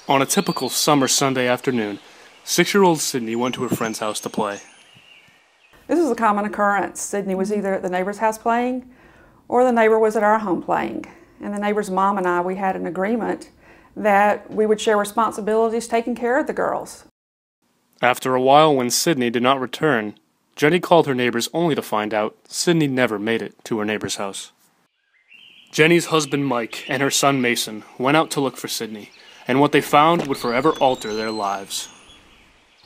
On a typical summer Sunday afternoon, 6-year-old Sydney went to her friend's house to play. This is a common occurrence. Sydney was either at the neighbor's house playing, or the neighbor was at our home playing. And the neighbor's mom and I, we had an agreement that we would share responsibilities taking care of the girls. After a while, when Sydney did not return, Jenny called her neighbors only to find out Sydney never made it to her neighbor's house. Jenny's husband Mike and her son Mason went out to look for Sydney, and what they found would forever alter their lives.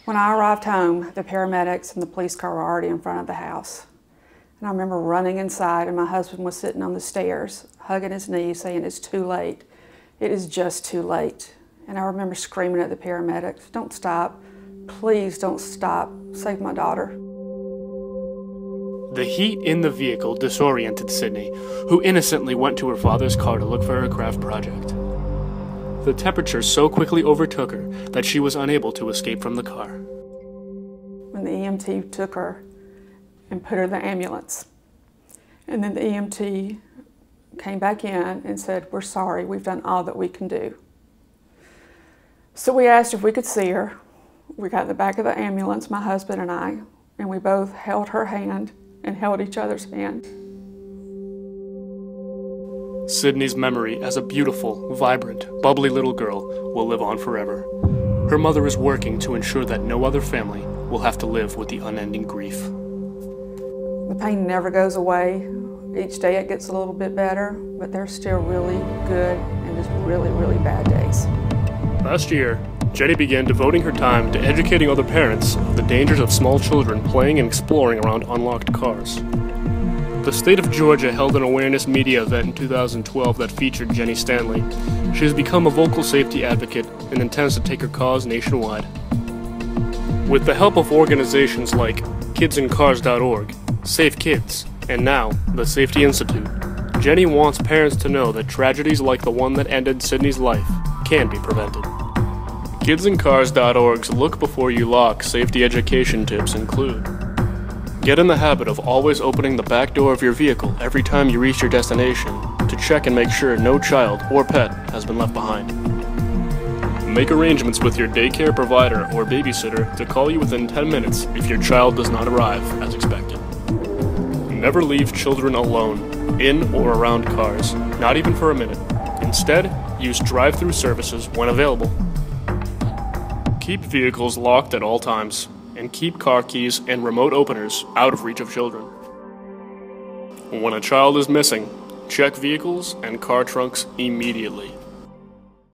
When I arrived home, the paramedics and the police car were already in front of the house. And I remember running inside, and my husband was sitting on the stairs, hugging his knees, saying, "It's too late. It is just too late." And I remember screaming at the paramedics, "Don't stop. Please don't stop. Save my daughter." The heat in the vehicle disoriented Sydney, who innocently went to her father's car to look for her craft project. The temperature so quickly overtook her that she was unable to escape from the car. When the EMT took her and put her in the ambulance, and then the EMT came back in and said, "We're sorry, we've done all that we can do." So we asked if we could see her. We got in the back of the ambulance, my husband and we both held her hand and held each other's hand. Sydney's memory as a beautiful, vibrant, bubbly little girl will live on forever. Her mother is working to ensure that no other family will have to live with the unending grief. The pain never goes away. Each day it gets a little bit better, but there's still really good and just really, really bad days. Last year, Jenny began devoting her time to educating other parents of the dangers of small children playing and exploring around unlocked cars. The state of Georgia held an awareness media event in 2012 that featured Jenny Stanley. She has become a vocal safety advocate and intends to take her cause nationwide. With the help of organizations like kidsincars.org, Safe Kids, and now the Safety Institute, Jenny wants parents to know that tragedies like the one that ended Sydney's life can be prevented. Kidsincars.org's Look Before You Lock safety education tips include: get in the habit of always opening the back door of your vehicle every time you reach your destination to check and make sure no child or pet has been left behind. Make arrangements with your daycare provider or babysitter to call you within 10 minutes if your child does not arrive as expected. Never leave children alone, in or around cars, not even for a minute. Instead, use drive-through services when available. Keep vehicles locked at all times, and keep car keys and remote openers out of reach of children. When a child is missing, check vehicles and car trunks immediately.